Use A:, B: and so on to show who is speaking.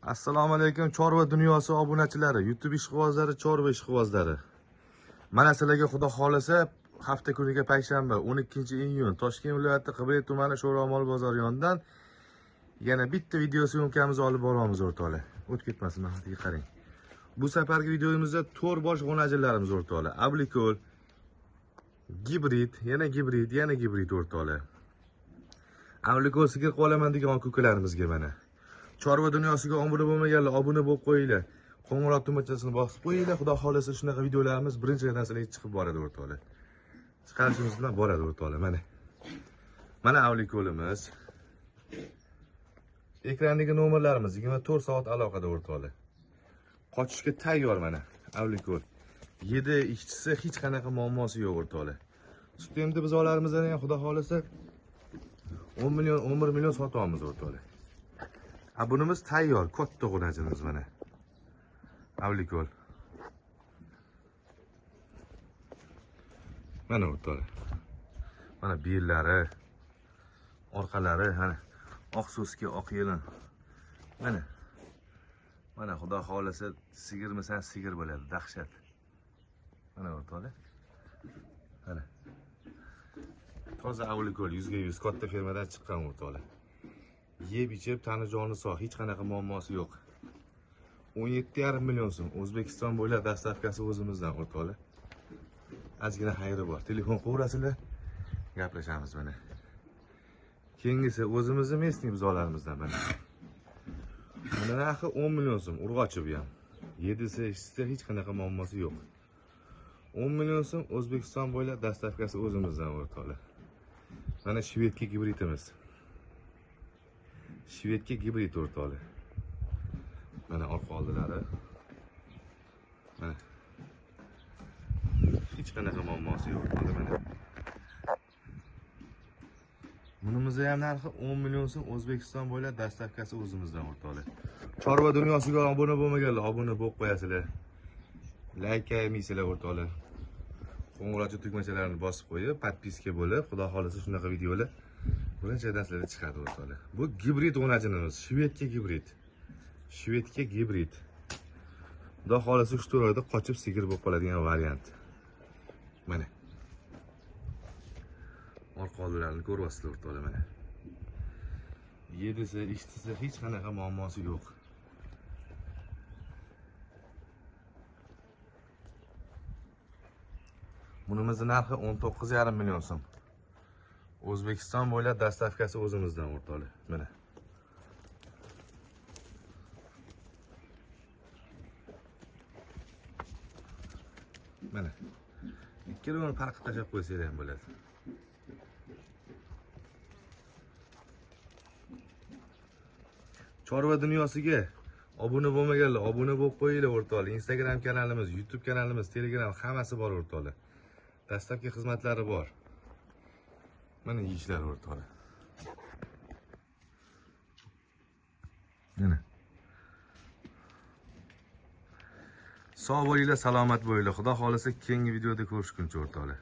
A: Assalomu alaykum chorva dunyosi obunachilari, YouTube ishqibozlari, chorva ishqibozlari. Mana sizlarga xudo xolasa hafta kuniga payshanba 12-iyun Toshkent viloyati Qibray tumani Sho'romol bozori yonidan yana bitta video syomkamiz olib boramiz o'rtoqlar. O'tib ketmasin, haqqiga qarang. Bu safargi videomizda 4 bosh g'onajilarimiz o'rtoqlar. Ablikol, gibrid, yana gibrid o'rtoqlar. Ablikol sigir qolaman degan ko'kalarimizga mana. Chorva dunyosiga obuna bo'lmaganlar obuna bo'lib qo'yinglar. Qo'ng'iroq tugmachasini bosib qo'yinglar. Xudo xolasa shunaqa videolarimiz birinchidan sizlarga chiqib boradi o'rtoqlar. Chiqarishimiz bilan boradi o'rtoqlar. Mana avlikolimiz. Ekrandagi nomerlarimiz 24 soat aloqada o'rtoqlar. Qochishga tayyor mana avlikol. 7 ishchisi hech qanaqa muammosi yo'q o'rtoqlar. Sutemda bizolarimizdan ham xudo xolasa 10 million, 11 million sotamiz o'rtoqlar. Abunimiz tayyor, katta g'unajimiz mana. Avlikol. Mana o'rtoqlar. Mana bellari, orqalari, mana oq so'ski, oq yelin. Mana xudo xolasa sigirmisan, sigir bo'ladi, dahshat. Mana o'rtoqlar. Mana. Toza avlikol 100% katta fermadan chiqqan o'rtoqlar. Yeb ichib tani joni sog', hech qanaqa muammosi yo'q. 17,5 million so'm O'zbekiston bo'ylab dastavkasi o'zimizdan o'rtoqlar. Ozgina xayri bor. Telefon qo'yasizlar, gaplashamiz mana. Keyingisi o'zimizning местный bizolarimizdan mana. Mana narxi 10 million so'm, urg'ochi bu ham. 7si, 8si hech qanaqa muammosi yo'q. 10 million so'm O'zbekiston bo'ylab dastavkasi o'zimizdan o'rtoqlar. Mana shvedga gibridimiz. Shvedga gibrid o'rtoqlar. Mana orqa oldilari. Mana. Hech qanaqa muammosi yo'q o'rtoqlar mana. Bunimizda ham narxi 10 million so'm O'zbekiston bo'ylab dastavkasi o'zimizdan o'rtoqlar. Chorva dunyosiga obuna bo'lmaganlar, obuna bo'lib qo'yasizlar. Like qilmaysizlar o'rtoqlar. Qo'ng'iroqcha tugmachalarini bosib qo'yib, podpiska bo'lib, xudo xolasa shunaqa videolar birinchidan sizlarga chiqadi o'rtoqlar. Bu gibrid g'unajinimiz, shvedga gibrid. Shvedga gibrid. Xudo xolasa 3-4 oyda qochib sigir bo'lib qoladigan variant. Mana. Orqa oldlarini ko'ryapsizlar o'rtoqlar mana. 7si, 8si hech qanaqa muammosi yo'q. Bunimizning narxi 19,5 million so'm. O'zbekiston bo'ylab dastavkasi o'zimizdan o'rtoqlar. Mana. Mana. Ikkalovini farqi tashab qo'ysanglar ham bo'ladi. Chorva dunyosiga obuna bo'lmaganlar, obuna bo'lib qo'yinglar o'rtoqlar. Instagram kanalimiz, YouTube kanalimiz, Telegram hammasi bor o'rtoqlar. Dastavka xizmatlari bor. Mana yeyishlar o'rtoqlar. Mana. Sog' bo'linglar, salomat bo'linglar. Xudo xolasa keyingi videoda ko'rishguncha o'rtoqlar.